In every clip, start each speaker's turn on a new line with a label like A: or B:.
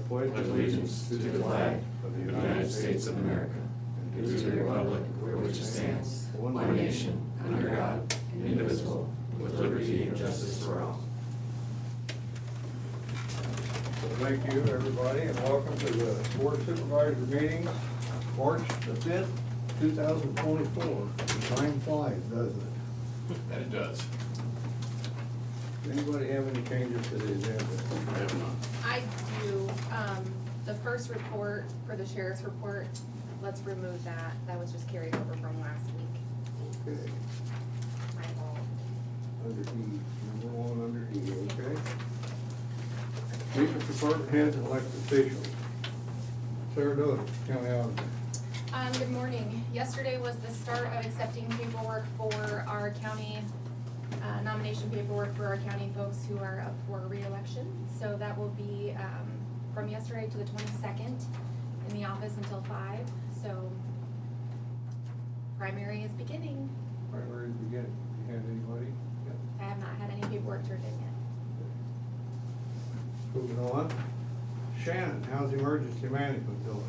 A: pledge allegiance to the flag of the United States of America and to the republic for which it stands, one nation, under God, indivisible, with liberty and justice for all.
B: So thank you, everybody, and welcome to the Board of Supervisor meeting, March the 5th, 2024. Time flies, doesn't it?
A: That it does.
B: Anybody have any changes to the agenda?
A: I have none.
C: I do, the first report for the sheriff's report, let's remove that. That was just carried over from last week.
B: Okay,
C: My fault.
B: under E, number one under E, okay? Meet with department heads and elected officials. Sarah Doty, county auditor.
C: Good morning. Yesterday was the start of accepting paperwork for our county, nomination paperwork for our county folks who are up for re-election. So that will be, from yesterday to the 22nd in the office until 5. So primary is beginning.
B: Primaries begin. You have anybody? Yep.
C: I have not had any paperwork turned in yet.
B: Moving on. Shannon, how's the emergency management doing?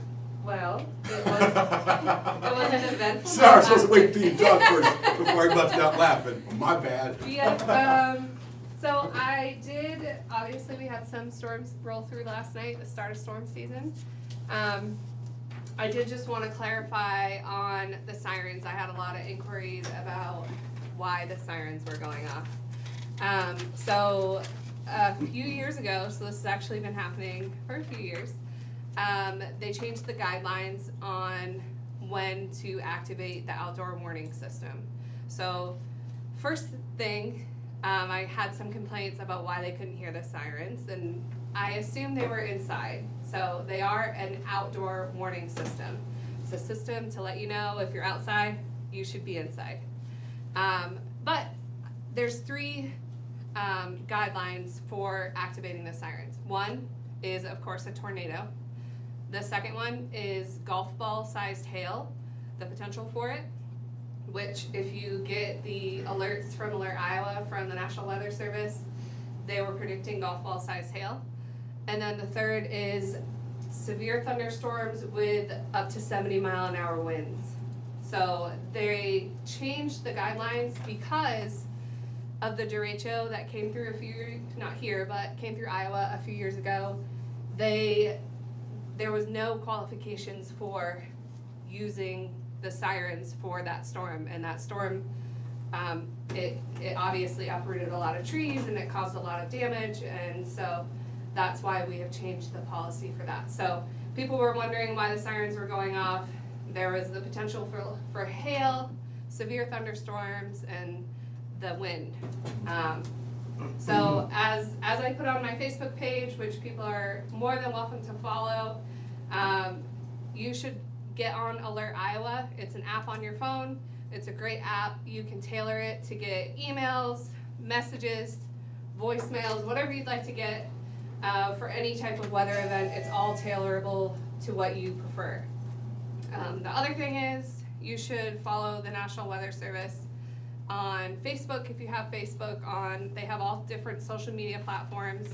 D: Well, it was an eventful.
E: Sorry, I was
D: night
E: supposed to wait
D: last
E: till you
D: night.
E: talk first before I bust out laughing. My bad.
D: Yeah, so I did, obviously we had some storms roll through last night, the start of storm season. I did just wanna clarify on the sirens, I had a lot of inquiries about why the sirens were going off. So a few years ago, so this has actually been happening for a few years, they changed the guidelines on when to activate the outdoor warning system. So first thing, I had some complaints about why they couldn't hear the sirens, and I assumed they were inside. So they are an outdoor warning system. It's a system to let you know if you're outside, you should be inside. But there's three guidelines for activating the sirens. One is, of course, a tornado. The second one is golf ball sized hail, the potential for it, which if you get the alerts from Alert Iowa from the National Weather Service, they were predicting golf ball sized hail. And then the third is severe thunderstorms with up to 70-mile-an-hour winds. So they changed the guidelines because of the derecho that came through not here, but came through Iowa a few years ago. There was no qualifications for using the sirens for that storm, and that storm, it obviously uprooted a lot of trees and it caused a lot of damage, and so that's why we have changed the policy for that. So people were wondering why the sirens were going off. There was the potential for hail, severe thunderstorms, and the wind. So as I put on my Facebook page, which people are more than welcome to follow, you should get on Alert Iowa. It's an app on your phone. It's a great app. You can tailor it to get emails, messages, voicemails, whatever you'd like to get for any type of weather event. It's all tailorable to what you prefer. The other thing is you should follow the National Weather Service on Facebook. If you have Facebook on, they have all different social media platforms.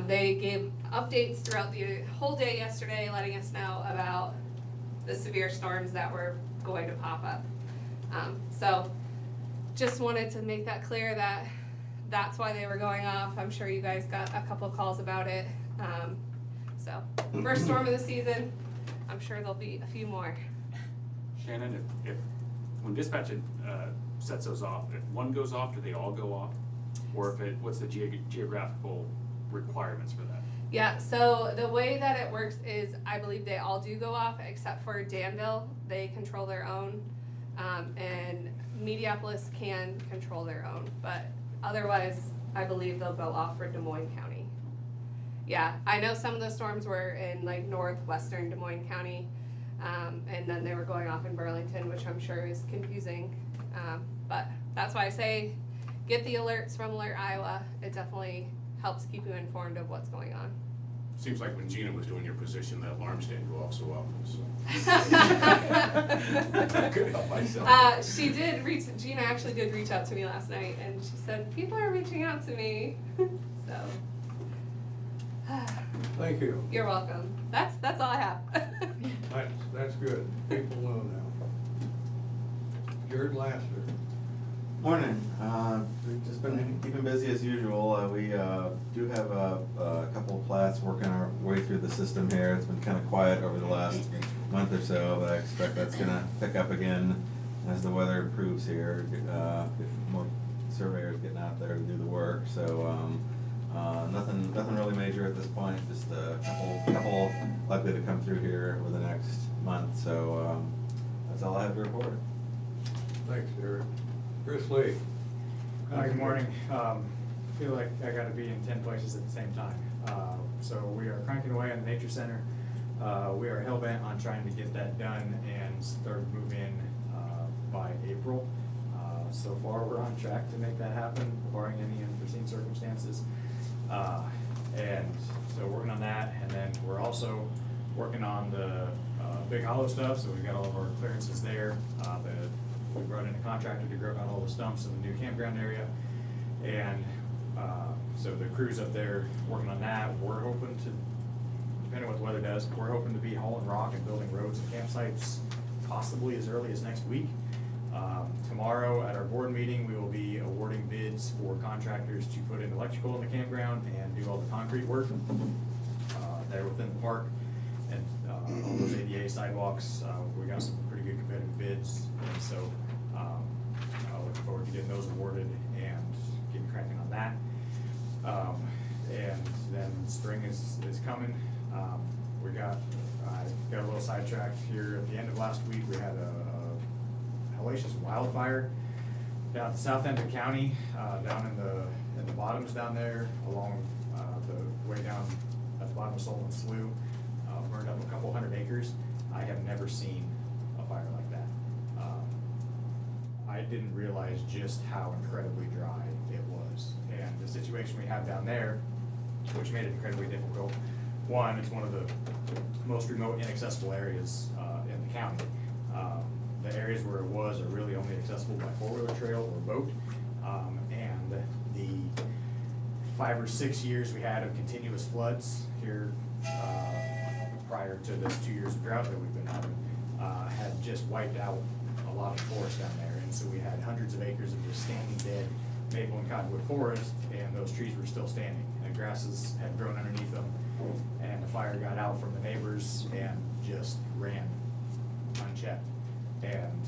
D: They gave updates throughout the whole day yesterday, letting us know about the severe storms that were going to pop up. So just wanted to make that clear that that's why they were going off. I'm sure you guys got a couple calls about it. So first storm of the season, I'm sure there'll be a few more.
F: Shannon, if when dispatch sets those off, if one goes off, do they all go off? Or what's the geographical requirements for that?
D: Yeah, so the way that it works is I believe they all do go off except for Danville. They control their own, and Mediapolis can control their own, but otherwise I believe they'll go off for Des Moines County. Yeah, I know some of the storms were in like northwestern Des Moines County, and then they were going off in Burlington, which I'm sure is confusing. But that's why I say get the alerts from Alert Iowa. It definitely helps keep you informed of what's going on.
E: Seems like when Gina was doing your position, that alarms didn't go off so often, so. I couldn't help myself.
D: Gina actually did reach out to me last night, and she said, people are reaching out to me, so.
B: Thank you.
D: You're welcome. That's all I have.
B: That's good. People know now. Jared Laster.
G: Morning. We've just been keeping busy as usual. We do have a couple of plats working our way through the system here. It's been kind of quiet over the last month or so, but I expect that's gonna pick up again as the weather improves here. Get more surveyors getting out there to do the work. So nothing really major at this point. Just a couple likely to come through here over the next month. So that's all I have to report.
B: Thanks, Jared. Chris Lee.
H: Good morning. Feel like I gotta be in 10 places at the same time. So we are cranking away on the nature center. We are hell-bent on trying to get that done and start to move in by April. So far, we're on track to make that happen, barring any unforeseen circumstances. And so working on that, and then we're also working on the Big Hollow stuff, so we've got all of our clearances there. We brought in a contractor to grow out all the stumps in the new campground area. And so the crew's up there working on that. We're hoping to, depending on what the weather does, we're hoping to be hauling rock and building roads and campsites possibly as early as next week. Tomorrow at our board meeting, we will be awarding bids for contractors to put in electrical in the campground and do all the concrete work there within the park. And all those ADA sidewalks, we got some pretty good competitive bids, and so looking forward to getting those awarded and getting cracking on that. And then spring is coming. I got a little sidetracked here at the end of last week. We had a hellacious wildfire down at the south end of the county, down in the bottoms down there, along the way down at the bottom of Sullivan Slough. Burned up a couple 100 acres. I have never seen a fire like that. I didn't realize just how incredibly dry it was. And the situation we have down there, which made it incredibly difficult. One, it's one of the most remote, inaccessible areas in the county. The areas where it was are really only accessible by four-wheeler trail or boat. And the 5 or 6 years we had of continuous floods here prior to this 2 years of drought that we've been having, had just wiped out a lot of forest down there. And so we had hundreds of acres of just standing dead maple and cottonwood forest, and those trees were still standing. And grasses had grown underneath them, and the fire got out from the neighbors and just ran unchecked. And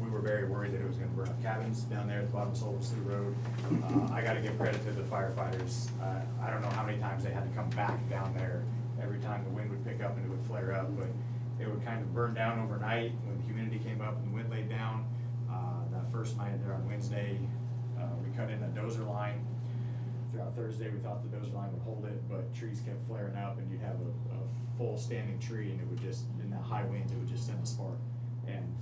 H: we were very worried that it was gonna burn up cabins down there at the bottom of Sullivan Slough Road. I gotta give credit to the firefighters. I don't know how many times they had to come back down there every time the wind would pick up and it would flare up, but it would kind of burn down overnight when the humidity came up and the wind laid down. That first night there on Wednesday, we cut in a dozer line. Throughout Thursday, we thought the dozer line would hold it, but trees kept flaring up, and you'd have a full standing tree, and it would just, in that high wind, it would just send a spark. And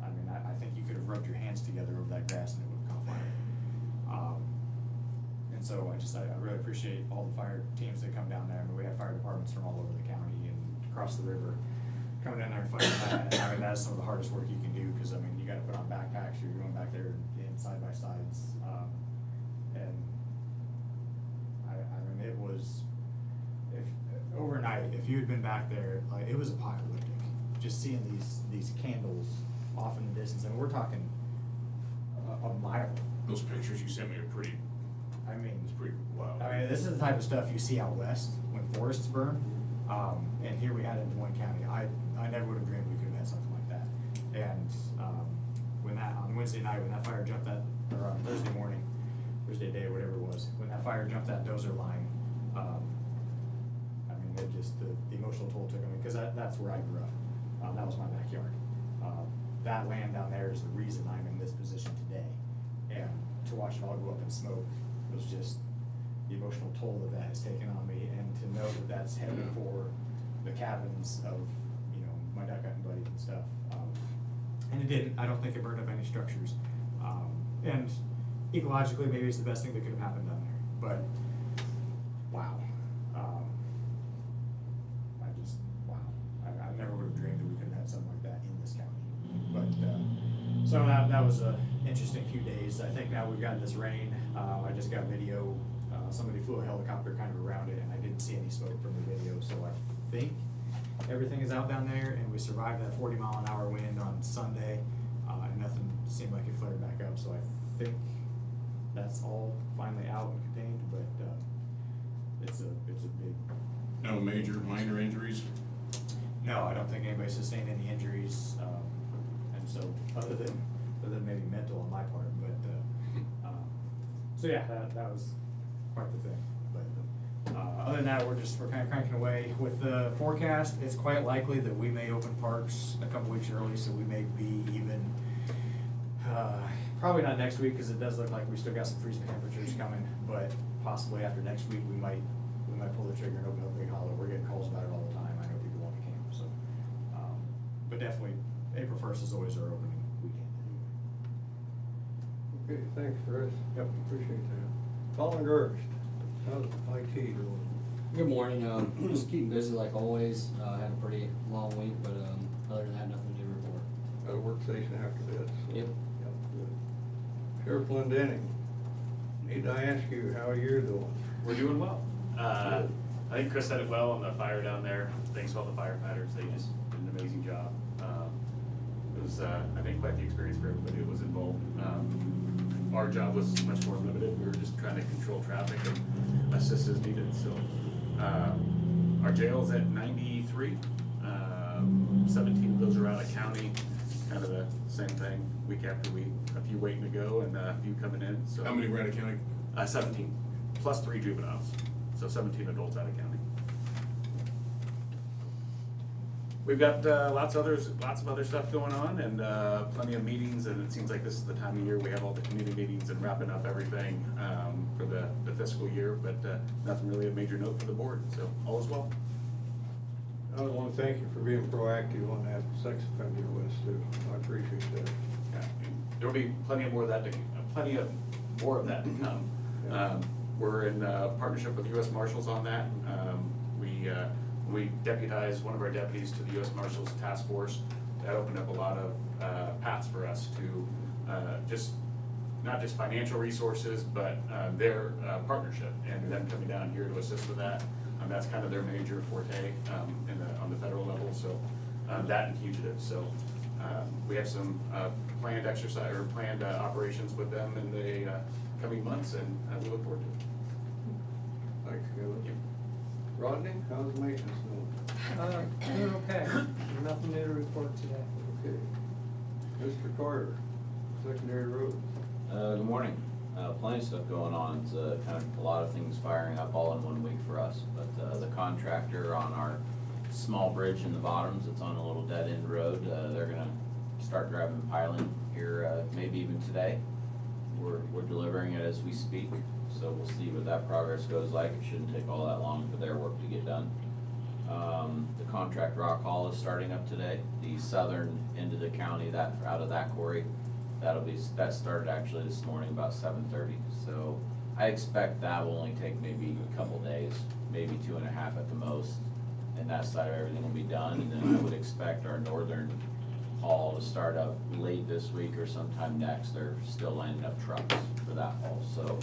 H: I mean, I think you could have rubbed your hands together over that grass and it would have caught fire. And so I really appreciate all the fire teams that come down there. I mean, we have fire departments from all over the county and across the river coming down there and fighting that. And I mean, that's some of the hardest work you can do, because I mean, you gotta put on backpacks, you're going back there in side by sides. And I mean, it was, overnight, if you had been back there, like, it was apocalyptic. Just seeing these candles off in the distance, and we're talking a mile.
E: Those pictures you sent me are pretty,
H: I mean,
E: it's pretty wild.
H: I mean, this is the type of stuff you see out west when forests burn, and here we had it in Moines County. I never would have dreamed we could have had something like that. And when that, on Wednesday night, when that fire jumped that, or on Thursday morning, Thursday day, whatever it was, when that fire jumped that dozer line, I mean, it just, the emotional toll took on me, because that's where I grew up. That was my backyard. That land down there is the reason I'm in this position today. And to watch it all go up in smoke was just the emotional toll that has taken on me, and to know that that's headed for the cabins of, you know, my duck hunting buddies and stuff. And it didn't, I don't think it burned up any structures. And ecologically, maybe it's the best thing that could have happened down there, but wow. I never would have dreamed that we could have had something like that in this county. But, so that was a interesting few days. I think now we've got this rain. I just got video somebody flew a helicopter kind of around it, and I didn't see any smoke from the video, so I think everything is out down there, and we survived that 40-mile-an-hour wind on Sunday, and nothing seemed like it flared back up, so I think that's all finally out and contained, but, it's a big.
E: No major, minor injuries?
H: No, I don't think anybody sustained any injuries, and so, other than maybe mental on my part, but, so yeah, that was quite the thing, but, other than that, we're kind of cranking away. With the forecast, it's quite likely that we may open parks a couple weeks early, so we may be even, probably not next week, cause it does look like we still got some freezing temperatures coming, but possibly after next week, we might pull the trigger and open up Big Hollow. We're getting calls about it all the time. I know people want to camp, so, but definitely, April 1st is always our opening weekend anyway.
B: Okay, thanks, Chris.
H: Yep.
B: Appreciate that. Colin Gerst, how's IT doing?
I: Good morning, just keeping busy like always, had a pretty long week, but, other than that, nothing to report.
B: Got a work station after this. So.
I: Yep.
B: Yep, good. Sheriff Glendenning, need to ask you how you're doing.
F: We're doing well. I think Chris said it well on the fire down there. Thanks to all the firefighters. They just did an amazing job. It was, I think, quite the experience for everybody that was involved. Our job was much more limited. We were just trying to control traffic and assist as needed. So our jail's at 93. 17 of those are out of county. Kind of the same thing week after week. A few waiting to go and a few coming in. So
E: How many were out of county?
F: 17, plus 3 juveniles, so 17 adults out of county. We've got lots of other stuff going on, and plenty of meetings, and it seems like this is the time of year we have all the community meetings and wrapping up everything for the fiscal year, but nothing really a major note for the board, so all is well.
B: I want to thank you for being proactive on that sex offender list too. I appreciate that.
F: Yeah, there'll be plenty more of that to come.
B: Yeah.
F: We're in partnership with U.S. Marshals on that. We deputized one of our deputies to the U.S. Marshals Task Force. That opened up a lot of paths for us to not just financial resources, but their partnership and them coming down here to assist with that. That's kind of their major forte on the federal level. So that and fugitives. So we have some planned exercise or planned operations with them in the coming months, and we look forward to it.
B: Thanks, Kevin. Rodney, how's maintenance doing?
J: Doing okay. Nothing new to report today.
B: Okay. Mr. Carter, secondary roads.
K: Good morning. Plenty of stuff going on. It's kind of a lot of things firing up all in 1 week for us. But the contractor on our small bridge in the bottoms, it's on a little dead end road. They're gonna start driving piling here, maybe even today. We're delivering it as we speak, so we'll see what that progress goes like. It shouldn't take all that long for their work to get done. The contract rock haul is starting up today. The southern end of the county, out of that quarry, that started actually this morning about 7:30. So I expect that will only take maybe a couple days, maybe 2.5 at the most, and that side of everything will be done. And then I would expect our northern haul to start up late this week or sometime next. They're still lining up trucks for that haul. So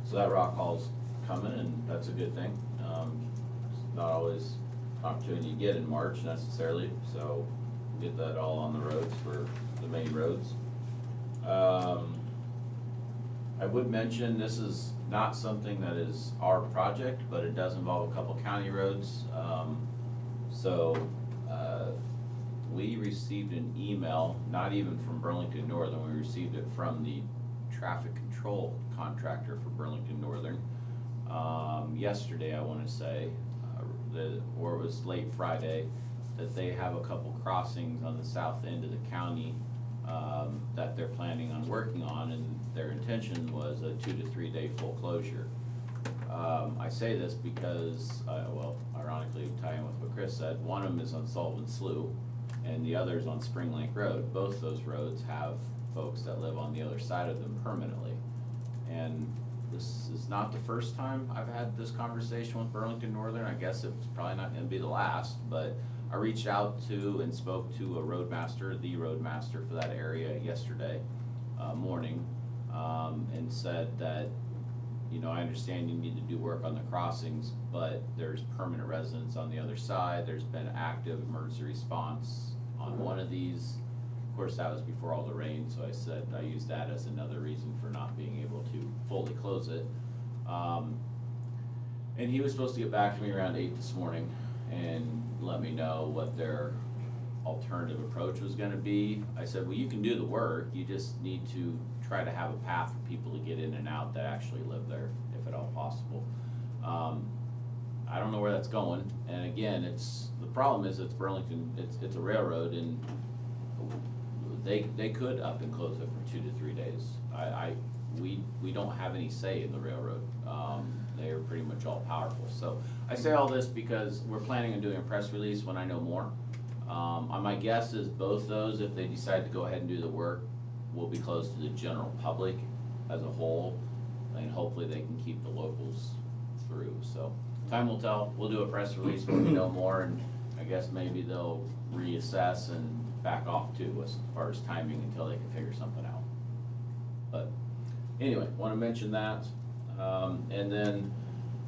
K: so that rock haul's coming, and that's a good thing. It's not always an opportunity you get in March necessarily, so we'll get that all on the roads for the main roads. I would mention this is not something that is our project, but it does involve a couple county roads. We received an email, not even from Burlington Northern, we received it from the traffic control contractor for Burlington Northern. Yesterday, I wanna say, or it was late Friday, that they have a couple crossings on the south end of the county that they're planning on working on, and their intention was a 2 to 3 day full closure. I say this because, well, ironically, tying with what Chris said, one of them is on Sullivan Slough, and the other is on Spring Lake Road. Both those roads have folks that live on the other side of them permanently. And this is not the first time I've had this conversation with Burlington Northern. I guess it's probably not gonna be the last, but I reached out to and spoke to the roadmaster for that area yesterday morning, and said that you know, I understand you need to do work on the crossings, but there's permanent residents on the other side, there's been active emergency response on one of these. Of course, that was before all the rain, so I said, I used that as another reason for not being able to fully close it. And he was supposed to get back to me around 8 this morning and let me know what their alternative approach was gonna be. I said, well, you can do the work, you just need to try to have a path for people to get in and out that actually live there, if at all possible. I don't know where that's going, and again, the problem is it's Burlington, it's a railroad, and they could up and close it for 2 to 3 days. We don't have any say in the railroad. They are pretty much all powerful. So I say all this because we're planning on doing a press release when I know more. My guess is both those, if they decide to go ahead and do the work, will be closed to the general public as a whole, and hopefully they can keep the locals through. So time will tell. We'll do a press release when we know more, and I guess maybe they'll reassess and back off too as far as timing until they can figure something out. But anyway, want to mention that. And then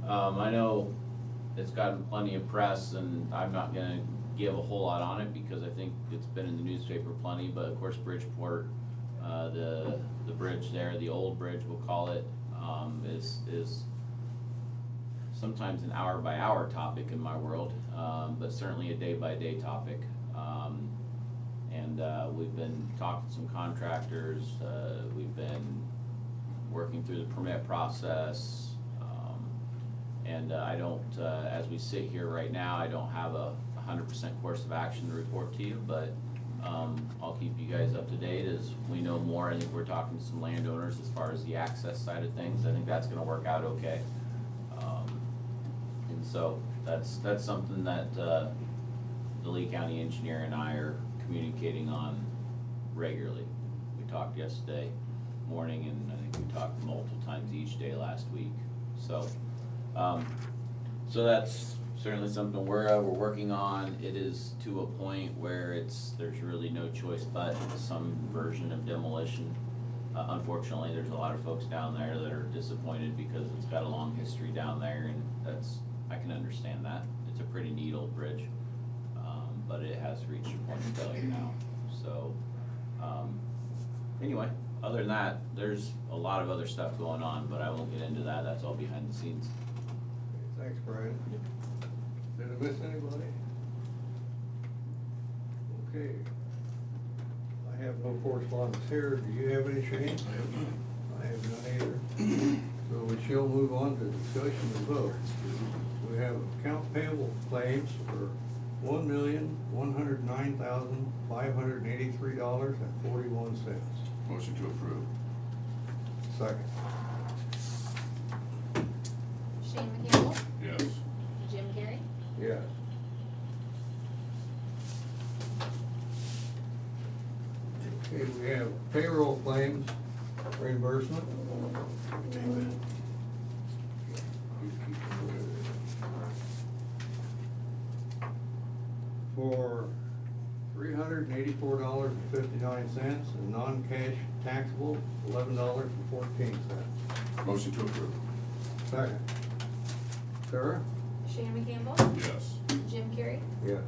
K: I know it's gotten plenty of press, and I'm not going to give a whole lot on it because I think it's been in the newspaper plenty. But of course, Bridgeport, the bridge there, the old bridge we'll call it, is sometimes an hour by hour topic in my world, but certainly a day by day topic. And we've been talking to some contractors, we've been working through the permit process, and I don't, as we sit here right now, I don't have a 100% course of action to report to you, but I'll keep you guys up to date as we know more. I think we're talking to some landowners as far as the access side of things. I think that's gonna work out okay. And so that's something that the Lee County engineer and I are communicating on regularly. We talked yesterday morning, and I think we talked multiple times each day last week. So, so that's certainly something we're working on. It is to a point where there's really no choice but some version of demolition. Unfortunately, there's a lot of folks down there that are disappointed because it's got a long history down there, and I can understand that. It's a pretty neat old bridge, but it has reached a point of failure now. So, anyway, other than that, there's a lot of other stuff going on, but I won't get into that. That's all behind the scenes.
B: Thanks, Brian. Did I miss anybody? Okay. I have no correspondence here. Do you have any, Shane? I have none either. So we shall move on to discussion and vote. We have account payable claims for $1,109,583.41.
E: Motion to approve.
B: Second.
C: Shane McCampbell,
E: Yes.
C: Jim Carrey,
B: Yes. Okay, we have payroll claims reimbursement. For $384.59 and non-cash taxable $11.14.
E: Motion to approve.
B: Second. Sarah?
C: Shane McCampbell,
E: Yes.
C: Jim Carrey,
B: Yes.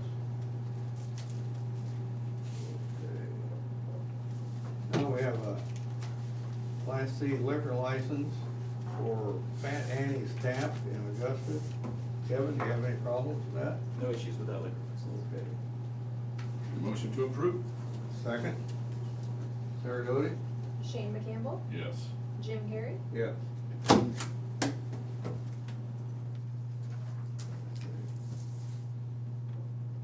B: Now we have a Class C liquor license for Fat Annie's Tap in Augusta. Kevin, do you have any problems with that?
F: No issues with that liquor license.
B: Okay.
E: Motion to approve.
B: Second. Sarah Doty?
C: Shane McCampbell,
E: Yes.
C: Jim Carrey,
B: Yes.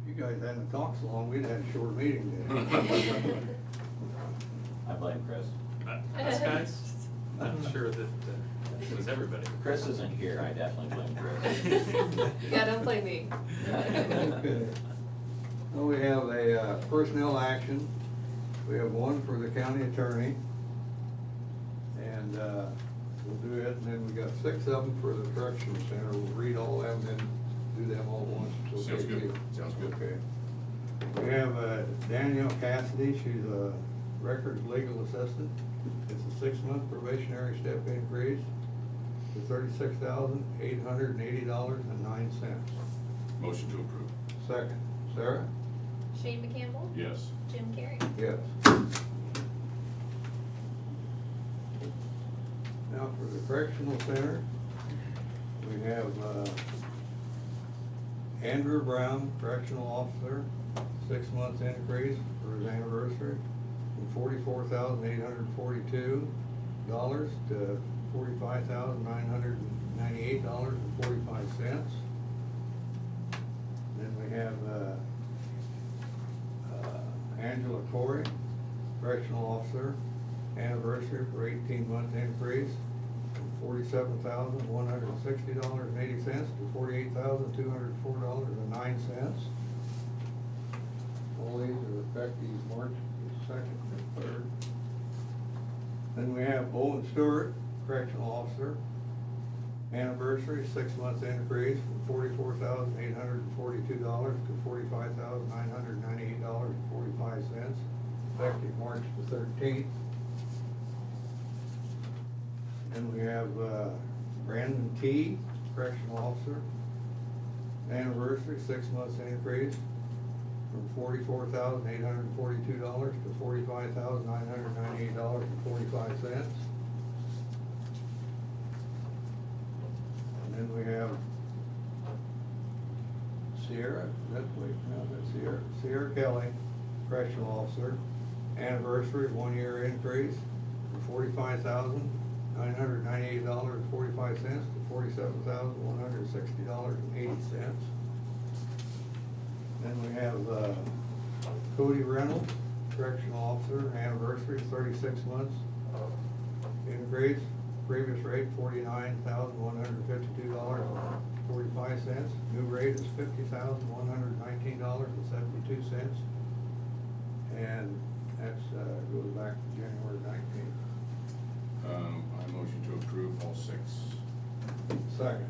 B: You guys hadn't talked so long, we'd had a short meeting today.
K: I blame Chris.
F: Us guys, I'm sure that it was everybody.
K: Chris isn't here, I definitely blame Chris.
D: Yeah, don't blame me.
B: Okay. Well, we have a personnel action. We have one for the county attorney. And we'll do it, and then we got 6 of them for the corrections center. We'll read all of them, then do them all at once. It's okay
E: Sounds
B: with
E: good.
B: you?
E: Sounds good.
B: Okay. We have Danielle Cassidy. She's a records legal assistant. It's a 6-month probationary step increase. to $36,880.09.
E: Motion to approve.
B: Second, Sarah?
C: Shane McCampbell,
E: Yes.
C: Jim Carrey.
B: Yes. Now for the correctional center, we have, Andrew Brown, correctional officer, 6-month increase for his anniversary, from $44,842 to $45,998.45. Then we have, Angela Corey, correctional officer, anniversary for 18-month increase from $47,160.80 to $48,204.09. All these are effective March 2nd and 3rd. Then we have Owen Stewart, correctional officer, anniversary, 6-month increase from $44,842 to $45,998.45, effective March the 13th. Then we have Brandon Key, correctional officer, anniversary, 6 months increase from $44,842 to $45,998.45. And then we have Sierra, Sierra Kelly, correctional officer, anniversary, 1-year increase from $45,998.45 to $47,160.80. Then we have Cody Reynolds, correctional officer, anniversary, 36 months increase, previous rate $49,152.45. New rate is $50,119.72. And that's, goes back to January 19th.
E: I motion to approve all 6.
B: Second.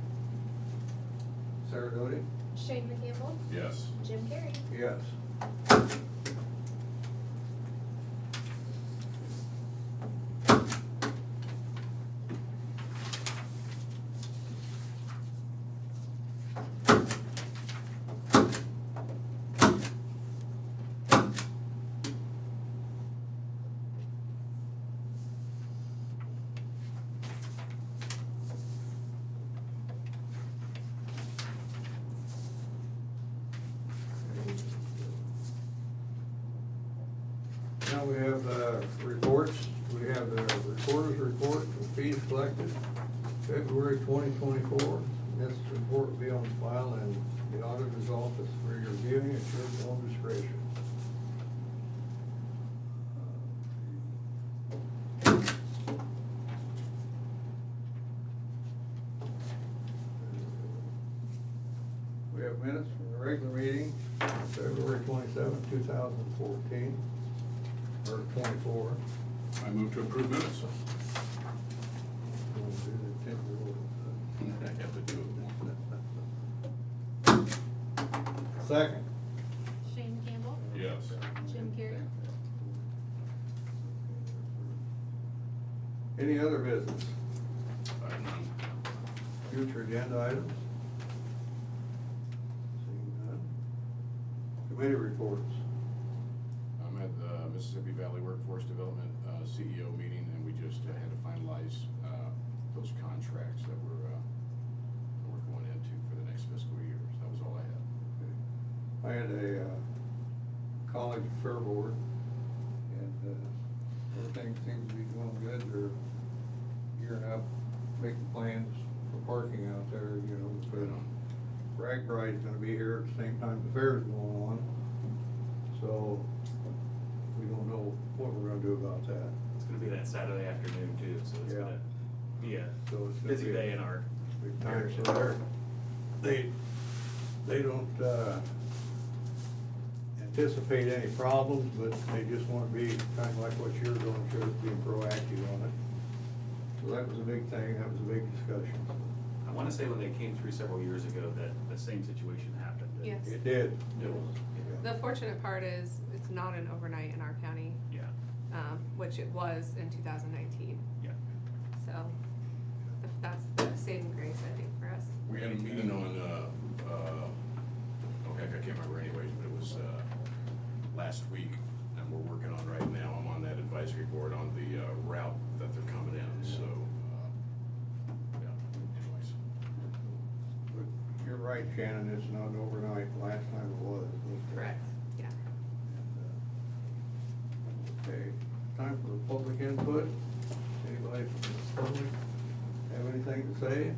B: Sarah Doty?
C: Shane McCampbell,
E: Yes.
C: Jim Carrey.
B: Yes. Now we have reports. We have the recorder's report for fees collected February 2024. This report will be on file in the auditor's office for your viewing at your own discretion. We have minutes from the regular meeting, February 27, 2014. Or 24.
E: I move to approve minutes.
B: We'll do the 10 rule.
E: I have to do it.
B: Second.
C: Shane McCampbell,
E: Yes.
C: Jim Carrey.
B: Any other business?
E: I have none.
B: Future agenda items? Seeing none. Committee reports.
E: I'm at the Mississippi Valley Workforce Development CEO meeting, and we just had to finalize those contracts that we're going into for the next fiscal year. So that was all I had.
B: I had a college fair board, and everything seems to be going good. They're gearing up, making plans for parking out there, you know, but Bragg Pride's gonna be here at the same time the fair's going on. So we don't know what we're gonna do about that.
F: It's gonna be that Saturday afternoon too, so it's
B: Yeah.
F: gonna be a
B: So it's gonna
F: busy
B: be
F: day in our
B: big time.
F: area.
B: So they don't anticipate any problems, but they just wanna be kind of like what you're doing, sure, being proactive on it. So that was a big thing, that was a big discussion.
F: I wanna say when they came through several years ago that the same situation happened.
D: Yes.
B: It did.
F: It was,
D: The fortunate part is it's not an overnight in our county,
F: yeah,
D: which it was in 2019.
F: yeah.
D: So the that's the saving grace, I think, for us.
E: We had a meeting on, oh heck, I can't remember anyways, but it was, last week, and we're working on right now, I'm on that advisory board on the, route that they're coming in, so, yeah, anyways.
B: But you're right, Shannon, it's not overnight, last time it was.
D: Correct, yeah.
B: Okay, time for public input. Anybody from the public have anything to say?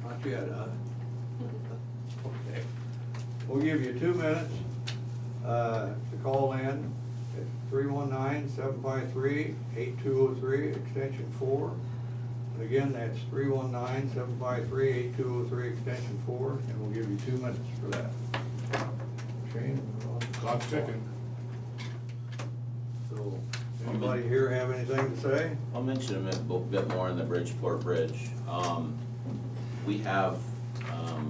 B: Not yet, huh? Okay. We'll give you 2 minutes, to call in at 319-753-8203, extension 4. And again, that's 319-753-8203, extension 4, and we'll give you 2 minutes for that. Shane?
E: Clock's ticking.
B: So, anybody here have anything to say?
K: I'll mention a bit more on the Bridgeport Bridge. We have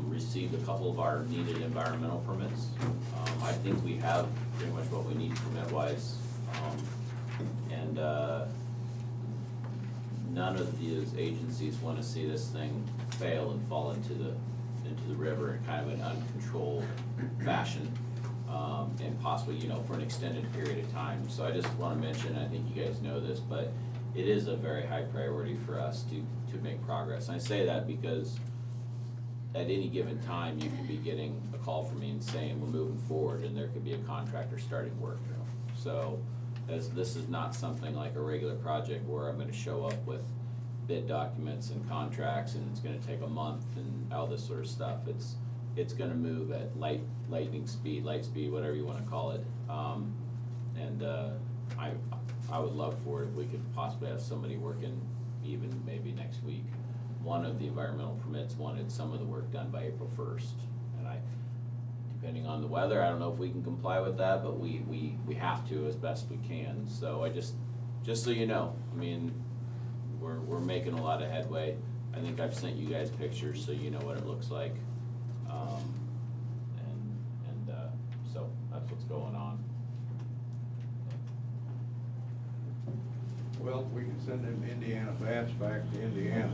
K: received a couple of our needed environmental permits. I think we have pretty much what we need permit-wise. And none of these agencies want to see this thing fail and fall into the river in kind of an uncontrolled fashion. And possibly, you know, for an extended period of time. So I just want to mention, I think you guys know this, but it is a very high priority for us to make progress. And I say that because at any given time, you could be getting a call from me and saying, we're moving forward, and there could be a contractor starting work. So this is not something like a regular project where I'm gonna show up with bid documents and contracts, and it's gonna take a month and all this sort of stuff. It's gonna move at light speed, whatever you wanna call it. I would love for it if we could possibly have somebody working even maybe next week. One of the environmental permits wanted some of the work done by April 1st. And depending on the weather, I don't know if we can comply with that, but we have to as best we can. So I just so you know, I mean, we're making a lot of headway. I think I've sent you guys pictures so you know what it looks like. So that's what's going on.
B: Well, we can send them Indiana bats back to Indiana,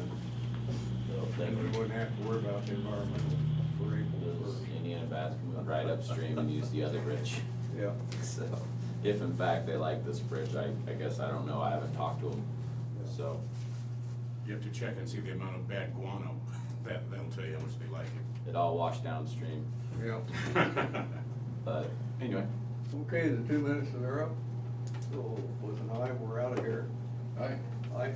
K: So
B: and we wouldn't have to worry about the environment for April
K: those
B: 1st.
K: Indiana bats can move right upstream and use the other bridge.
B: Yeah.
K: So, if in fact they like this bridge, I guess I don't know, I haven't talked to them, so.
E: You have to check and see the amount of bad guano, that'll tell you how much they like it.
K: It all washed downstream,
B: Yeah.
K: but anyway.
B: Okay, the 2 minutes are up. So with an aye, we're out of here.
E: Aye.
B: Aye.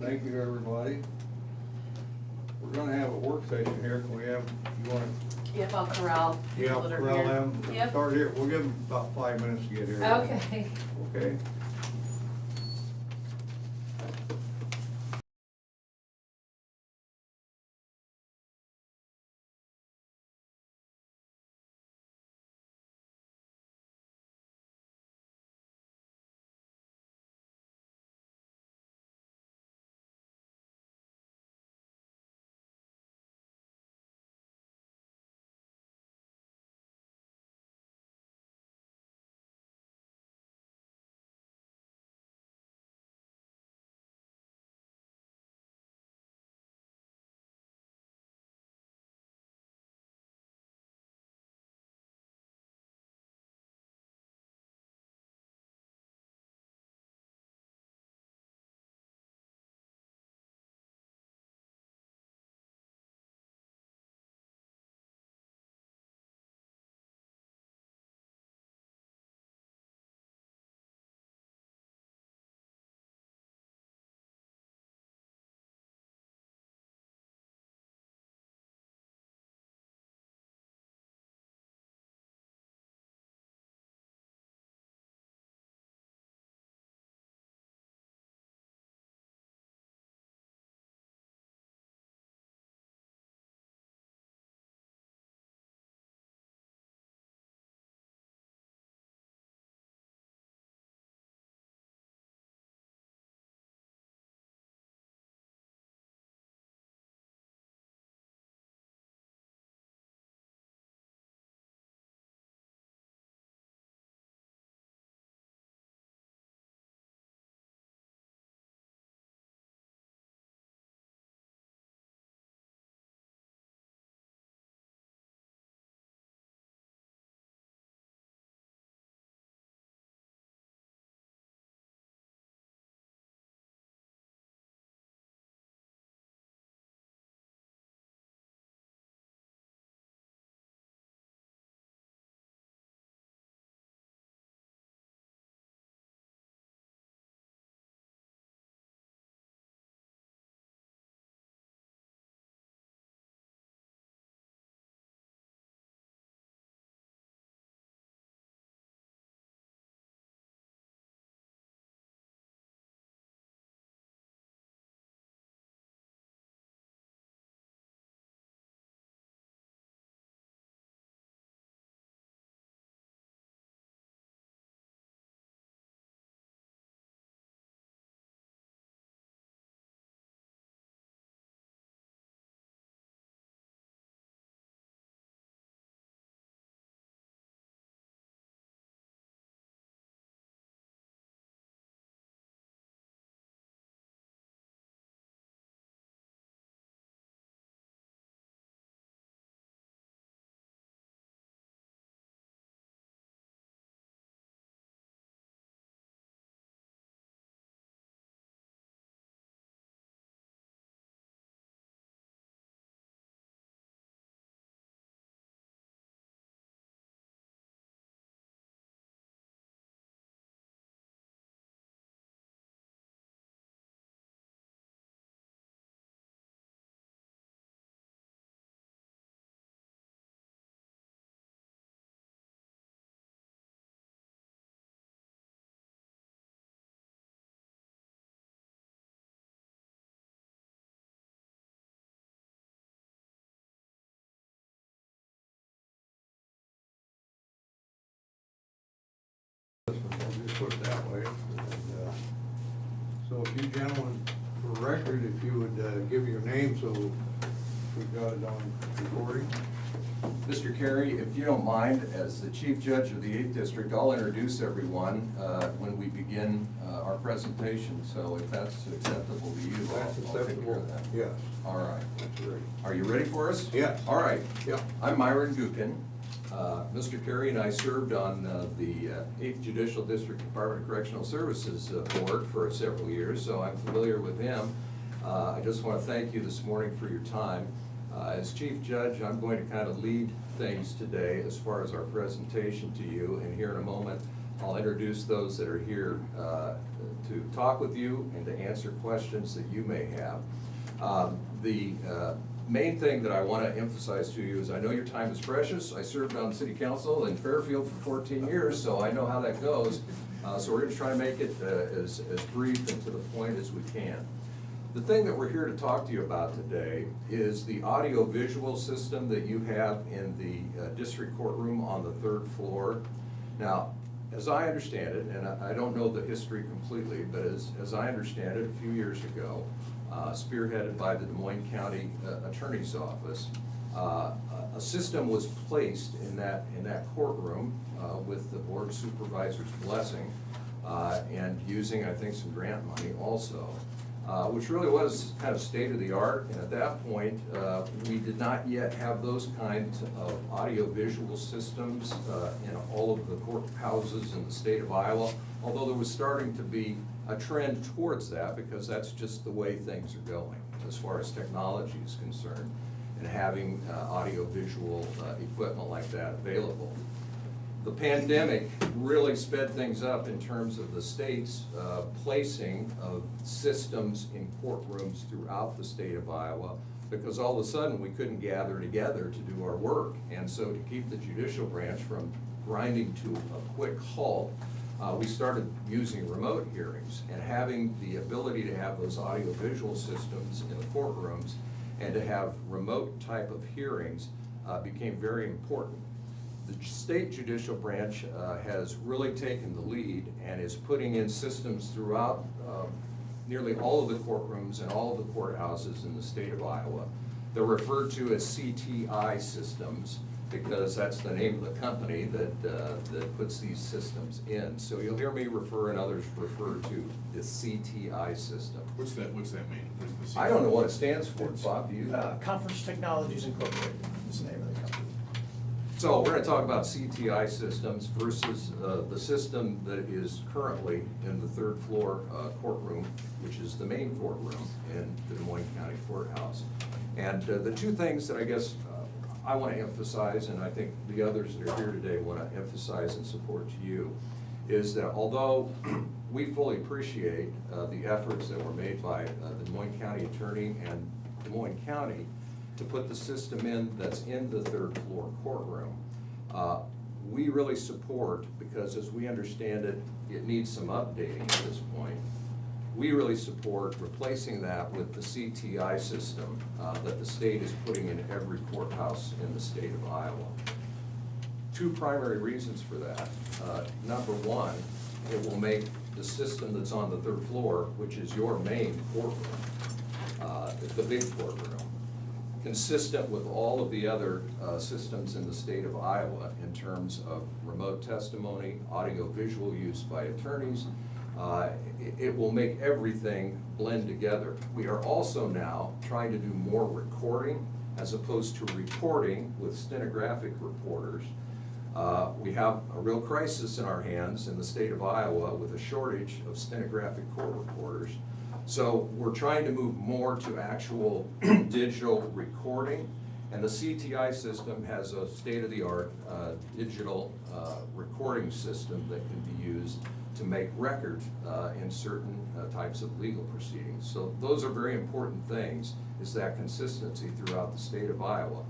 B: Thank you, everybody. We're gonna have a work session here. Can we have, you wanna,
L: Yep, I'll corral people that are
B: corral
L: here.
B: them?
L: Yep.
B: Start here. We'll give them about 5 minutes to get here.
L: Okay.
B: Okay. So if you gentlemen, for record, if you would give your name so we've got it on recording.
A: Mr. Carey, if you don't mind, as the Chief Judge of the 8th District, I'll introduce everyone when we begin our presentation. So if that's acceptable to you,
B: That's
A: I'll take care
B: acceptable,
A: of that.
B: yes.
A: All right.
B: That's great.
A: Are you ready for us?
B: Yes.
A: All right.
B: Yeah.
A: I'm Myron Gookin. Mr. Carey and I served on the 8th Judicial District Department of Correctional Services Board for several years, so I'm familiar with him. I just want to thank you this morning for your time. As Chief Judge, I'm going to kind of lead things today as far as our presentation to you, and here in a moment, I'll introduce those that are here to talk with you and to answer questions that you may have. The main thing that I want to emphasize to you is I know your time is precious. I served on City Council in Fairfield for 14 years, so I know how that goes. So we're going to try to make it as brief and to the point as we can. The thing that we're here to talk to you about today is the audio-visual system that you have in the district courtroom on the 3rd floor. Now, as I understand it, and I don't know the history completely, but as I understand it, a few years ago, spearheaded by the Des Moines County Attorney's Office, a system was placed in that courtroom with the board supervisor's blessing and using, I think, some grant money also. Which really was kind of state of the art, and at that point, we did not yet have those kinds of audio-visual systems in all of the courthouses in the state of Iowa, although there was starting to be a trend towards that because that's just the way things are going as far as technology is concerned, and having audio-visual equipment like that available. The pandemic really sped things up in terms of the state's placing of systems in courtrooms throughout the state of Iowa, because all of a sudden we couldn't gather together to do our work. And so to keep the judicial branch from grinding to a quick halt, we started using remote hearings and having the ability to have those audio-visual systems in the courtrooms and to have remote type of hearings became very important. The state judicial branch has really taken the lead and is putting in systems throughout nearly all of the courtrooms and all of the courthouses in the state of Iowa. They're referred to as CTI systems because that's the name of the company that puts these systems in. So you'll hear me refer and others refer to the CTI system.
E: What's that mean? What's the
A: I don't know what it stands for. Bob, do you?
J: Conference Technologies Incorporated is the name of the company.
A: So we're going to talk about CTI systems versus the system that is currently in the 3rd floor courtroom, which is the main courtroom in the Des Moines County Courthouse. And the two things that I guess I want to emphasize, and I think the others that are here today want to emphasize and support to you, is that although we fully appreciate the efforts that were made by the Des Moines County Attorney and Des Moines County to put the system in that's in the 3rd floor courtroom, we really support, because as we understand it, it needs some updating at this point. We really support replacing that with the CTI system that the state is putting in every courthouse in the state of Iowa. Two primary reasons for that. Number one, it will make the system that's on the 3rd floor, which is your main courtroom, the big courtroom, consistent with all of the other systems in the state of Iowa in terms of remote testimony, audio-visual use by attorneys. It will make everything blend together. We are also now trying to do more recording as opposed to reporting with stenographic reporters. We have a real crisis in our hands in the state of Iowa with a shortage of stenographic court reporters. So we're trying to move more to actual digital recording, and the CTI system has a state-of-the-art digital recording system that can be used to make records in certain types of legal proceedings. So those are very important things, is that consistency throughout the state of Iowa.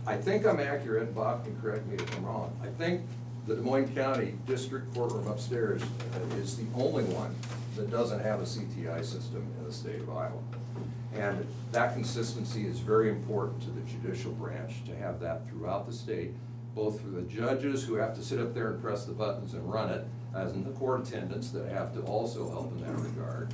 A: I think I'm accurate, Bob can correct me if I'm wrong. I think the Des Moines County District Courtroom upstairs is the only one that doesn't have a CTI system in the state of Iowa. And that consistency is very important to the judicial branch, to have that throughout the state, both for the judges who have to sit up there and press the buttons and run it,
M: as in the court attendants that have to also help in that regard.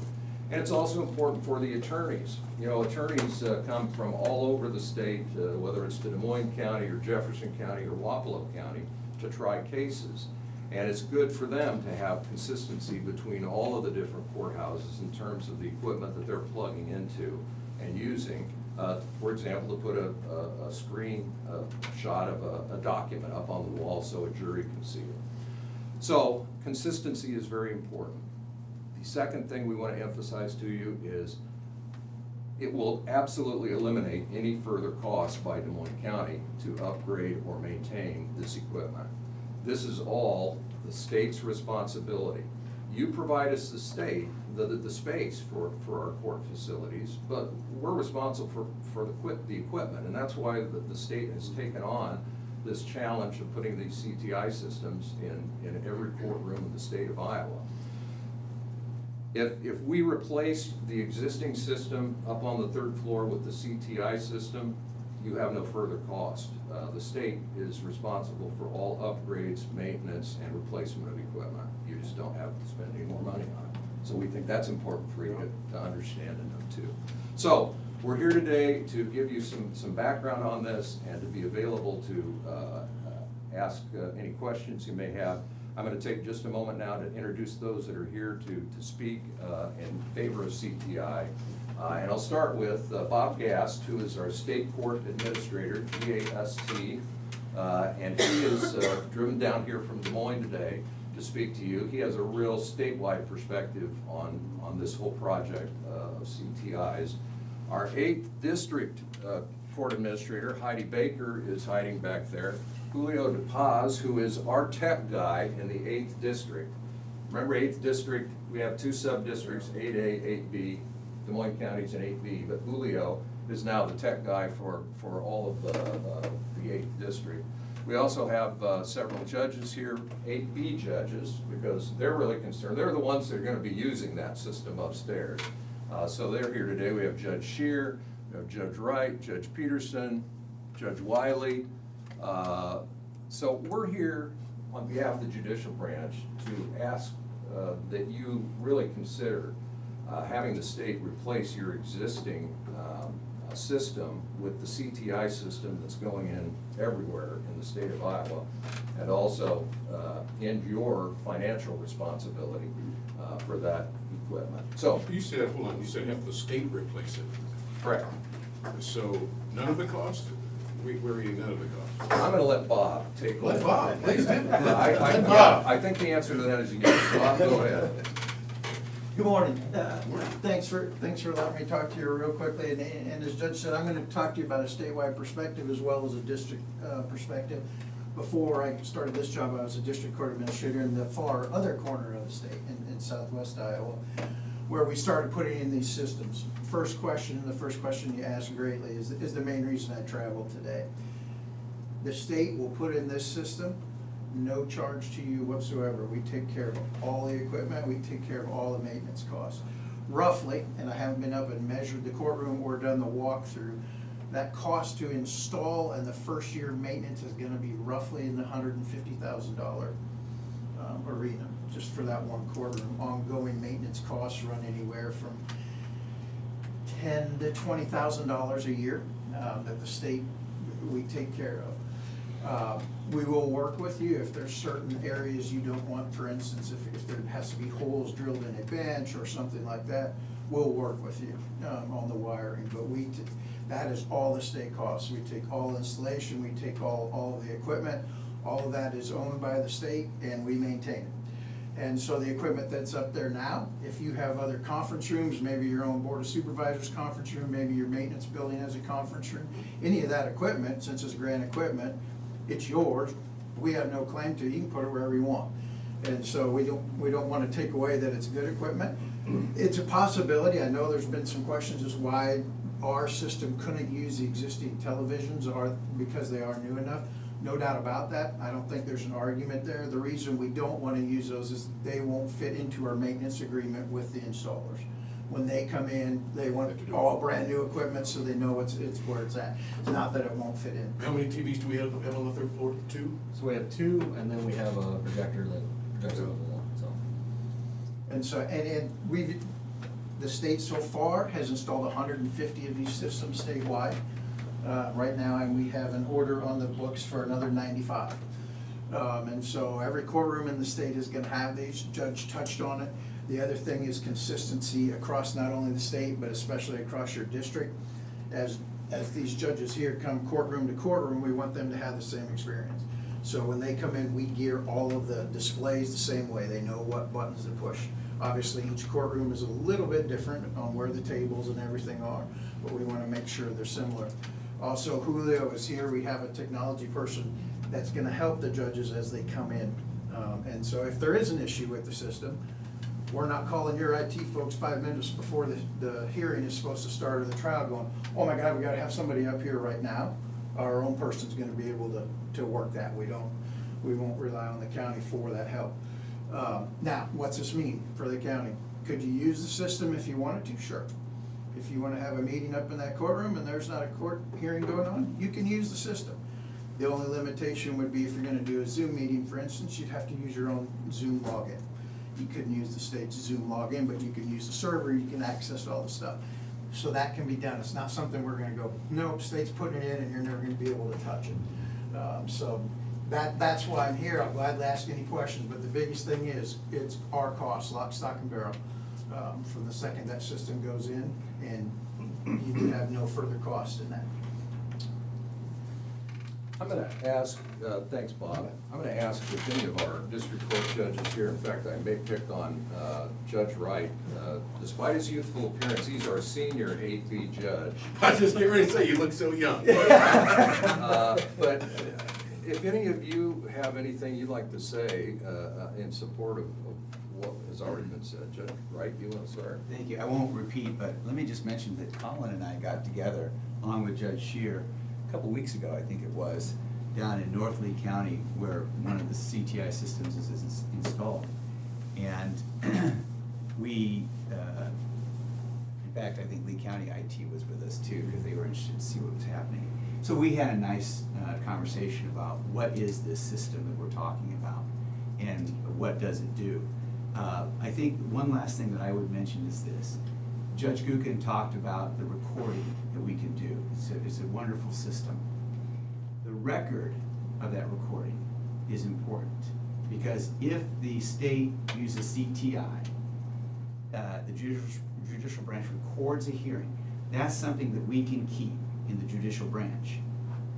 M: And it's also important for the attorneys. You know, attorneys come from all over the state, whether it's to Des Moines County or Jefferson County or Wapello County, to try cases. And it's good for them to have consistency between all of the different courthouses in terms of the equipment that they're plugging into and using. For example, to put a screen shot of a document up on the wall so a jury can see it. So consistency is very important. The second thing we want to emphasize to you is it will absolutely eliminate any further cost by Des Moines County to upgrade or maintain this equipment. This is all the state's responsibility. You provide us, the state, the space for our court facilities, but we're responsible for the equipment, and that's why the state has taken on this challenge of putting these CTI systems in every courtroom in the state of Iowa. If we replace the existing system up on the third floor with the CTI system, you have no further cost. The state is responsible for all upgrades, maintenance, and replacement of equipment. You just don't have to spend any more money on it. So we think that's important for you to understand and know too. So we're here today to give you some background on this and to be available to ask any questions you may have. I'm going to take just a moment now to introduce those that are here to speak in favor of CTI. And I'll start with Bob Gast, who is our state court administrator, G-A-S-T, and he is driven down here from Des Moines today to speak to you. He has a real statewide perspective on this whole project of CTIs. Our 8th district court administrator, Heidi Baker, is hiding back there. Julio DePaz, who is our tech guy in the 8th district. Remember, 8th district, we have 2 sub-districts, 8A, 8B. Des Moines County's in 8B, but Julio is now the tech guy for all of the 8th district. We also have several judges here, 8B judges, because they're really concerned. They're the ones that are going to be using that system upstairs. So they're here today. We have Judge Scheer, we have Judge Wright, Judge Peterson, Judge Wiley. So we're here on behalf of the judicial branch to ask that you really consider having the state replace your existing system with the CTI system that's going in everywhere in the state of Iowa, and also end your financial responsibility for that equipment. So
E: You said, hold on, you said have the state replace it.
M: correct.
E: So none of the cost? We're reading none of the cost.
M: I'm gonna let Bob take over.
E: Let Bob, please do.
M: Let Bob. I think the answer to that is yes. Bob, go ahead.
N: Good morning. Thanks for allowing me to talk to you real quickly. And as Judge said, I'm going to talk to you about a statewide perspective as well as a district perspective. Before I started this job, I was a district court administrator in the far other corner of the state, in southwest Iowa, where we started putting in these systems. The first question you asked greatly is the main reason I travel today. The state will put in this system, no charge to you whatsoever. We take care of all the equipment, we take care of all the maintenance costs. Roughly, and I haven't been up and measured the courtroom or done the walkthrough, that cost to install and the first year maintenance is gonna be roughly in the $150,000 arena, just for that one courtroom. Ongoing maintenance costs run anywhere from $10,000 to $20,000 a year that the state, we take care of. We will work with you if there's certain areas you don't want. For instance, if there has to be holes drilled in a bench or something like that, we'll work with you on the wiring. But that is all the state costs. We take all installation, we take all of the equipment. All of that is owned by the state and we maintain it. And so the equipment that's up there now, if you have other conference rooms, maybe your own Board of Supervisors conference room, maybe your maintenance building has a conference room, any of that equipment, since it's grant equipment, it's yours. We have no claim to it. You can put it wherever you want. And so we don't want to take away that it's good equipment. It's a possibility. I know there's been some questions as why our system couldn't use the existing televisions or because they are new enough. No doubt about that. I don't think there's an argument there. The reason we don't want to use those is they won't fit into our maintenance agreement with the installers. When they come in, they want all brand new equipment so they know it's where it's at. It's not that it won't fit in.
E: How many TVs do we have on the third floor? 2?
I: So we have 2, and then we have a projector that projects over the wall.
N: And so, and the state so far has installed 150 of these systems statewide right now, and we have an order on the books for another 95. And so every courtroom in the state is gonna have these. Judge touched on it. The other thing is consistency across not only the state, but especially across your district. As these judges here come courtroom to courtroom, we want them to have the same experience. So when they come in, we gear all of the displays the same way. They know what buttons to push. Obviously, each courtroom is a little bit different on where the tables and everything are, but we wanna make sure they're similar. Also, Julio is here. We have a technology person that's gonna help the judges as they come in. And so if there is an issue with the system, we're not calling your IT folks 5 minutes before the hearing is supposed to start or the trial going, oh my God, we gotta have somebody up here right now. Our own person's gonna be able to work that. We won't rely on the county for that help. Now, what's this mean for the county? Could you use the system if you wanted to? Sure. If you wanna have a meeting up in that courtroom and there's not a court hearing going on, you can use the system. The only limitation would be if you're gonna do a Zoom meeting, for instance, you'd have to use your own Zoom login. You couldn't use the state's Zoom login, but you can use the server, you can access all the stuff. So that can be done. It's not something we're gonna go, nope, state's putting it in and you're never gonna be able to touch it. So that's why I'm here. I'll gladly ask any questions, but the biggest thing is, it's our cost, lock, stock, and barrel. From the second that system goes in, and you would have no further cost in that.
M: I'm gonna ask, thanks, Bob. I'm gonna ask if any of our district court judges here, in fact, I may pick on Judge Wright. Despite his youthful appearance, he's our senior AP judge.
E: I was just getting ready to say, you look so young.
M: But if any of you have anything you'd like to say in support of what has already been said, Judge Wright, you want to start?
O: Thank you. I won't repeat, but let me just mention that Colin and I got together, along with Judge Shear, a couple weeks ago, I think it was, down in North Lee County, where one of the CTI systems is installed. And we, in fact, I think Lee County IT was with us too, because they were interested to see what was happening. So we had a nice conversation about what is this system that we're talking about, and what does it do. I think one last thing that I would mention is this. Judge Gukin talked about the recording that we can do. It's a wonderful system. The record of that recording is important, because if the state uses CTI, the judicial branch records a hearing, that's something that we can keep in the judicial branch,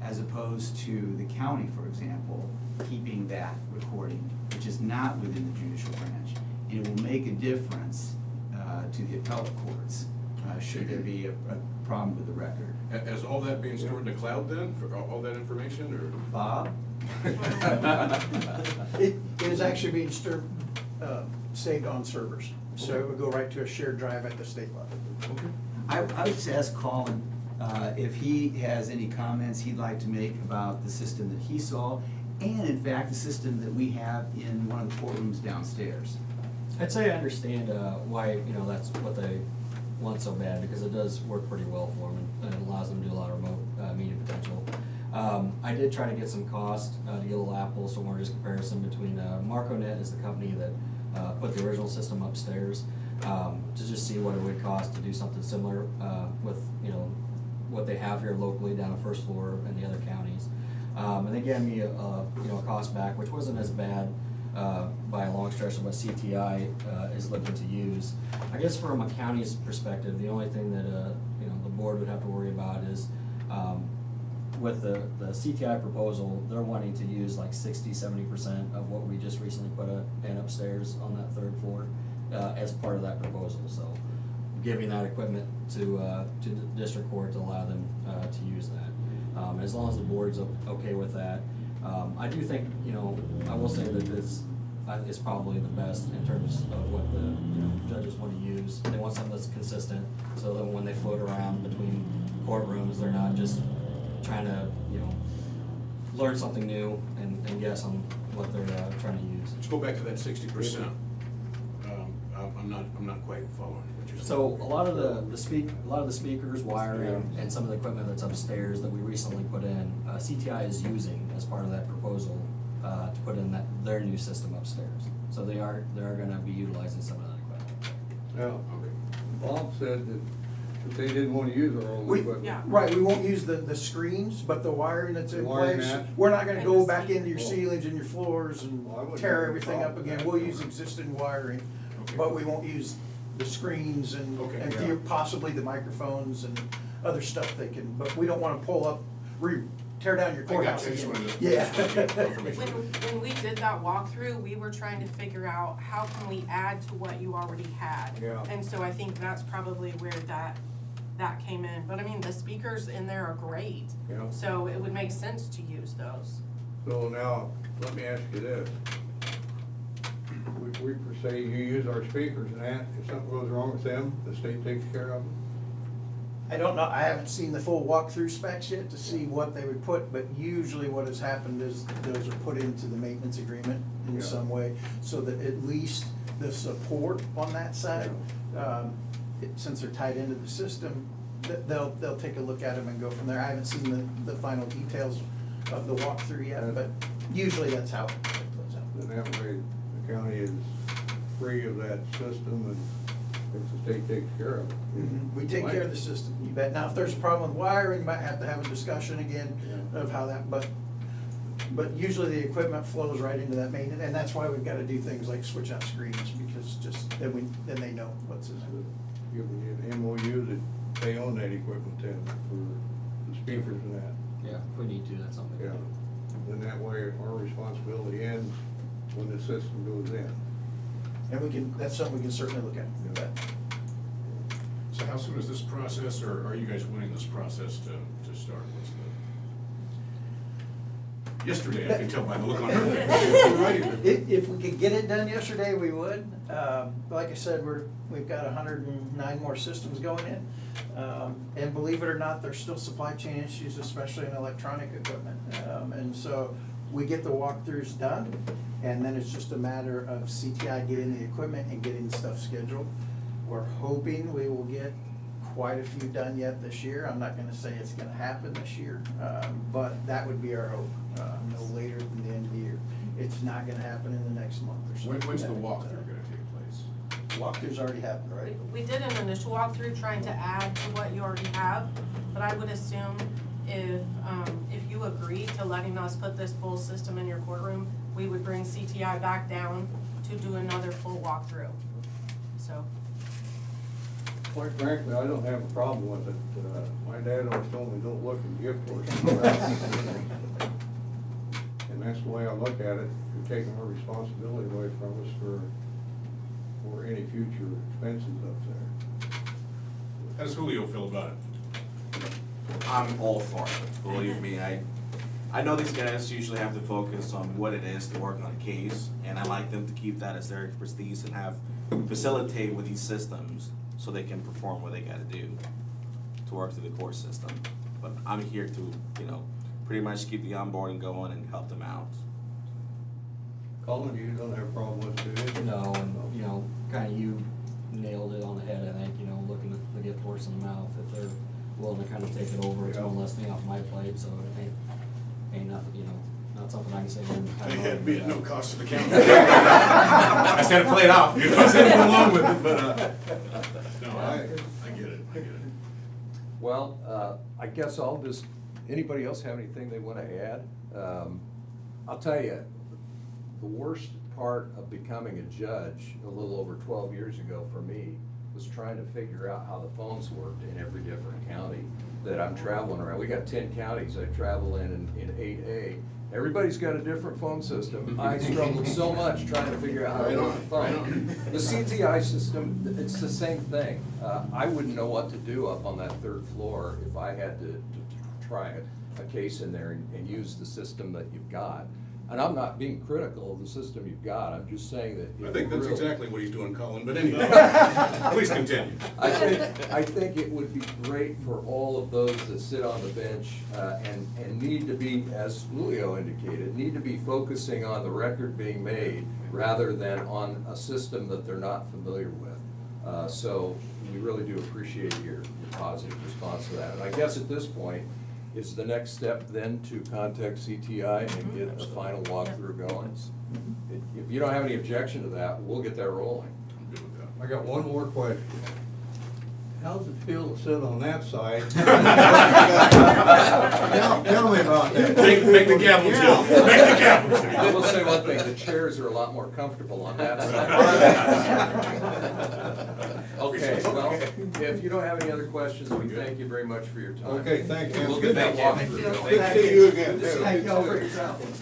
O: as opposed to the county, for example, keeping that recording, which is not within the judicial branch. And it will make a difference to the appellate courts, should there be a problem with the record.
E: Is all that being stored in the cloud then, for all that information, or?
O: Bob?
N: It is actually being saved on servers, so it would go right to a shared drive at the state level.
E: Okay.
O: I would just ask Colin if he has any comments he'd like to make about the system that he saw, and in fact, the system that we have in one of the courtrooms downstairs.
I: I'd say I understand why, that's what they want so bad, because it does work pretty well for them, and it allows them to do a lot of remote media potential. I did try to get some cost to get a little apples to oranges comparison between MarcoNet is the company that put the original system upstairs, to just see what it would cost to do something similar with what they have here locally down the first floor in the other counties. And they gave me a cost back, which wasn't as bad by a long stretch of what CTI is looking to use. I guess from a county's perspective, the only thing that the board would have to worry about is with the CTI proposal, they're wanting to use like 60–70% of what we just recently put in upstairs on that third floor as part of that proposal. So giving that equipment to the district court to allow them to use that. As long as the board's okay with that. I do think, I will say that this is probably the best in terms of what the judges want to use. They want something that's consistent, so that when they float around between courtrooms, they're not just trying to, learn something new and guess on what they're trying to use.
E: Let's go back to that 60%. I'm not quite following what you're saying.
I: So a lot of the speakers, wiring, and some of the equipment that's upstairs that we recently put in, CTI is using as part of that proposal to put in their new system upstairs. So they are going to be utilizing some of that equipment.
B: Now,
E: Okay.
B: Bob said that they didn't want to use our old
N: We,
B: equipment.
N: right, we won't use the screens, but the wiring that's in
B: The wiring
N: place,
B: mat.
N: we're not gonna
L: And
N: go
L: the
N: back into your
B: Oh.
N: ceilings and your floors and
B: Well, I wouldn't
N: tear
B: have a
N: everything up
B: problem with
N: again.
B: that.
N: We'll use existing wiring,
E: Okay.
N: but we won't use the screens and,
E: Okay.
N: and
B: Yeah.
N: possibly the microphones and other stuff they can, but we don't wanna pull up, tear down your
E: I got
N: courthouse
E: you, I just
N: again.
E: wanted to.
N: Yeah.
E: just wanted to get confirmation.
L: When we did that walkthrough, we were trying to figure out how can we add to what you already had.
B: Yeah.
L: And so I think that's probably where that came in. But I mean, the speakers in there are great.
B: Yeah.
L: So it would make sense to use those.
B: So now, let me ask you this. We per se, you use our speakers and that, if something goes wrong with them, the state takes care of them?
N: I don't know, I haven't seen the full walkthrough specs yet to see what they would put, but usually what has happened is those are put into the maintenance agreement in
B: Yeah.
N: some way, so that at least the support on that side, since they're tied into the system, they'll take a look at them and go from there. I haven't seen the final details of the walkthrough yet, but usually that's how it plays out.
B: Then that way, the county is free of that system and if the state takes care of it.
N: We take care of the system, you bet. Now, if there's a problem with wiring, you might have to have a discussion again
B: Yeah.
N: of how that, but usually the equipment flows right into that main, and that's why we've gotta do things like switch out screens, because just, then they know what's in there.
B: Giving you an MOU that they own that equipment then for the speakers and that.
I: Yeah, if we need to, that's something we
B: Yeah.
I: can do.
B: Then that way our responsibility ends when the system goes in.
N: And that's something we can certainly look at, you bet.
E: So how soon is this process, or are you guys winning this process to start? What's the? Yesterday, I can tell by the look on her face. We're ready to-
N: If we could get it done yesterday, we would. Like I said, we've got 109 more systems going in. And believe it or not, there's still supply chain issues, especially in electronic equipment. And so we get the walkthroughs done, and then it's just a matter of CTI getting the equipment and getting stuff scheduled. We're hoping we will get quite a few done yet this year. I'm not gonna say it's gonna happen this year, but that would be our hope, no later than the end of the year. It's not gonna happen in the next month or so.
E: When's the walkthrough gonna take place?
N: Walkthrough's already happened, right?
L: We did an initial walkthrough trying to add to what you already have, but I would assume if you agreed to letting us put this full system in your courtroom, we would bring CTI back down to do another full walkthrough. So,
B: Quite frankly, I don't have a problem with it. My dad always told me, don't look and gift horse. And that's the way I look at it. You're taking our responsibility away from us for any future expenses up there.
E: How does Julio feel about it?
P: I'm all for it, believe me. I know these guys usually have to focus on what it is to work on a case, and I like them to keep that as their expertise and facilitate with these systems so they can perform what they gotta do to work through the court system. But I'm here to, pretty much keep the onboarding going and help them out.
B: Colin, you don't have a problem with it, do you?
I: No, and, kinda you nailed it on the head, I think, looking to get horse in the mouth, if they're willing to kinda take it over, it's one less thing off my plate, so it ain't nothing, not something I can say.
E: They had be at no cost to the county. I just had to play it off, I said go along with it, but, no, I get it.
M: Well, I guess anybody else have anything they want to add? I'll tell you, the worst part of becoming a judge a little over 12 years ago for me was trying to figure out how the phones worked in every different county that I'm traveling around. We got 10 counties I travel in 8A. Everybody's got a different phone system. I struggled so much trying to figure out how to work the phone. The CTI system, it's the same thing. I wouldn't know what to do up on that third floor if I had to try a case in there and use the system that you've got. And I'm not being critical of the system you've got, I'm just saying that.
E: I think that's
M: really-
E: exactly what he's doing, Colin, but anyway, please continue.
M: I think it would be great for all of those that sit on the bench and need to be, as Julio indicated, need to be focusing on the record being made rather than on a system that they're not familiar with. So we really do appreciate your positive response to that. And I guess at this point, is the next step then to contact CTI and get a final walkthrough going? If you don't have any objection to that, we'll get that rolling.
E: I'm good with that.
B: I got one more question. How's it feel to sit on that side? Tell me about that.
E: Make the gavel
B: Yeah.
E: too. Make the gavel too.
M: I will say one thing, the chairs are a lot more comfortable on that side. Okay, well, if you don't have any other questions, we thank you very much for your time.
B: Okay, thank you.
M: We'll get that
B: Thank
M: walkthrough
B: you.
M: going.
B: Good to see you again, too.
N: Thank y'all for your travels.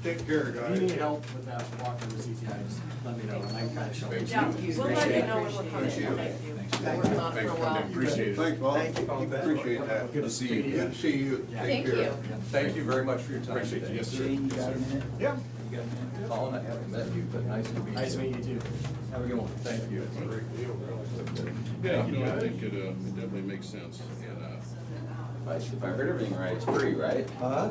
B: Take care,
J: If you
B: guys.
J: need help with that walking the CTI, just let me know, and I can kind of show you.
L: Yeah, we'll let you know when we're coming.
B: Appreciate it.
L: Thank you.
N: Thanks.
L: We're working on it
E: Thanks
L: for a
E: for
L: while.
E: coming, appreciate it.
B: Thanks, Bob.
N: Thank you. You bet.
B: Appreciate that.
E: Good to see you.
B: Good to see you.
L: Yeah.
B: Take
L: Thank
B: care.
L: you.
M: Thank you very much for your time
E: Appreciate
M: today.
E: you, yes, sir.
N: Jane, you got a minute?
B: Yeah.
N: You got a minute?
M: Colin, I haven't met you, but nice to meet you.
J: Nice to meet you too. Have a good one.
M: Thank you.
E: Yeah, no, I think it definitely makes sense, and,
K: If I heard everything right, it's free, right?
B: Huh?